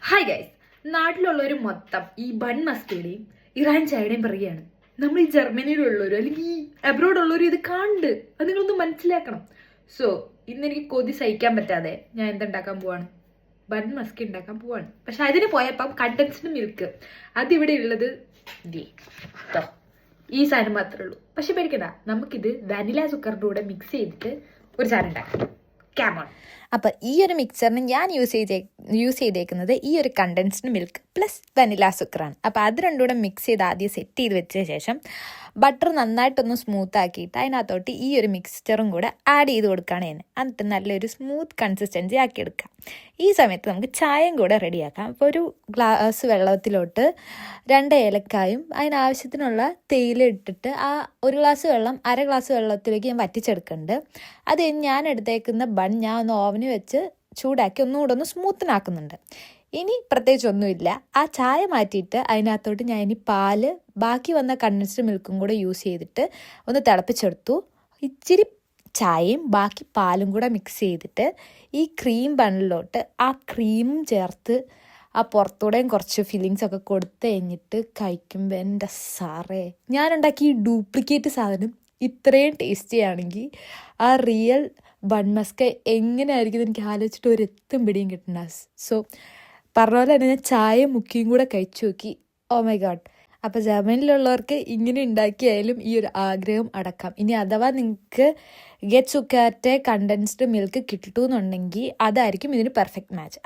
Hi guys, നാട്ടിലുള്ളവർ മൊത്തം ഈ bun മസ്കയുടെയും Iran ചായയുടെയും പറയുകയാണ്. നമ്മൾ ഈ ജർമ്മനിയിലുള്ളവരും അല്ലെങ്കിൽ ഈ അബ്രോഡ് ഉള്ളവരും ഇത് കാണുന്നുണ്ട്. അത് നിങ്ങളൊന്ന് മനസ്സിലാക്കണം. സോ ഇന്ന് എനിക്ക് കൊതി സഹിക്കാൻ പറ്റാതെ ഞാൻ എന്തുണ്ടാക്കാൻ പോവാണ്, ബൺ മസ്ക് ഉണ്ടാക്കാൻ പോവാണ്. പക്ഷെ അതിന് പോയപ്പം കണ്ടൻസ്ഡ് മിൽക്ക് അതിവിടെ ഉള്ളത് ഈ സാധനം മാത്രമേ ഉള്ളൂ. പക്ഷെ പേടിക്കണ്ട, നമുക്കിത് വാനില സുക്കറിൻ്റെ കൂടെ മിക്സ് ചെയ്തിട്ട് ഒരു സാധനം ഉണ്ടാക്കാം. ക്യാമോൺ. അപ്പോൾ ഈ ഒരു മിക്സറിന് ഞാൻ യൂസ് ചെയ്തേക്കുന്നത് ഈ ഒരു കണ്ടൻസ്ഡ് മിൽക്ക് പ്ലസ് വനില സുക്കറാണ്. അപ്പോൾ അത് രണ്ടും കൂടെ മിക്സ് ചെയ്ത് ആദ്യം സെറ്റ് ചെയ്ത് വെച്ച ശേഷം ബട്ടർ നന്നായിട്ടൊന്ന് സ്മൂത്ത് ആക്കിയിട്ട് അതിനകത്തോട്ട് ഈ ഒരു മിക്സ്ചറും കൂടെ ആഡ് ചെയ്ത് കൊടുക്കുകയാണ് ഞാൻ. എന്നിട്ട് നല്ലൊരു സ്മൂത്ത് കൺസിസ്റ്റൻസി ആക്കിയെടുക്കാം. ഈ സമയത്ത് നമുക്ക് ചായയും കൂടെ റെഡിയാക്കാം. അപ്പോൾ ഒരു ഗ്ലാസ് വെള്ളത്തിലോട്ട് 2 ഏലക്കായും അതിനാവശ്യത്തിനുള്ള തേയില ഇട്ടിട്ട് ആ ഒരു ഗ്ലാസ് വെള്ളം 1/2 ഗ്ലാസ് വെള്ളത്തിലേക്ക് ഞാൻ വറ്റിച്ചെടുക്കുന്നുണ്ട്. അത് ഞാൻ എടുത്തേക്കുന്ന ബൺ ഞാൻ ഒന്ന് ഓവന് വെച്ച് ചൂടാക്കി ഒന്നുകൂടെ ഒന്ന് സ്മൂത്തനാക്കുന്നുണ്ട്. ഇനി പ്രത്യേകിച്ചൊന്നുമില്ല. ആ ചായ മാറ്റിയിട്ട് അതിനകത്തോട്ട് ഞാൻ ഇനി പാല് ബാക്കി വന്ന കണ്ടൻസ്ഡ് മിൽക്കും കൂടെ യൂസ് ചെയ്തിട്ട് ഒന്ന് തിളപ്പിച്ചെടുത്തു. ഇച്ചിരി ചായയും ബാക്കി പാലും കൂടെ മിക്സ് ചെയ്തിട്ട് ഈ ക്രീം ബണ്ണിലോട്ട് ആ ക്രീമും ചേർത്ത് ആ പുറത്തൂടെയും കുറച്ച് ഫില്ലിങ്സ് ഒക്കെ കൊടുത്ത് കഴിഞ്ഞിട്ട് കഴിക്കുമ്പോൾ എൻ്റെ സാറേ, ഞാനുണ്ടാക്കിയ ഈ ഡ്യൂപ്ലിക്കേറ്റ് സാധനം ഇത്രയും ടേസ്റ്റി ആണെങ്കിൽ ആ റിയൽ ബൺ മസ്ക എങ്ങനെയായിരിക്കും എനിക്ക് ആലോചിച്ചിട്ട് ഒരു എത്തും പിടിയും കിട്ടണ്ട. സോ പറഞ്ഞ പോലെ തന്നെ ഞാൻ ചായ മുക്കിയും കൂടെ കഴിച്ചു നോക്കി. Oh my god. അപ്പോൾ ജർമ്മനിയിലുള്ളവർക്ക് ഇങ്ങനെ ഉണ്ടാക്കിയായാലും ഈ ഒരു ആഗ്രഹം അടക്കാം. ഇനി അഥവാ നിങ്ങൾക്ക് ഗെറ്റ് സുക്കാറ്റെ കണ്ടൻസ്ഡ് മിൽക്ക് കിട്ടുമെന്നുണ്ടെങ്കിൽ അതായിരിക്കും ഇതിന് പെർഫെക്റ്റ് മാച്ച്.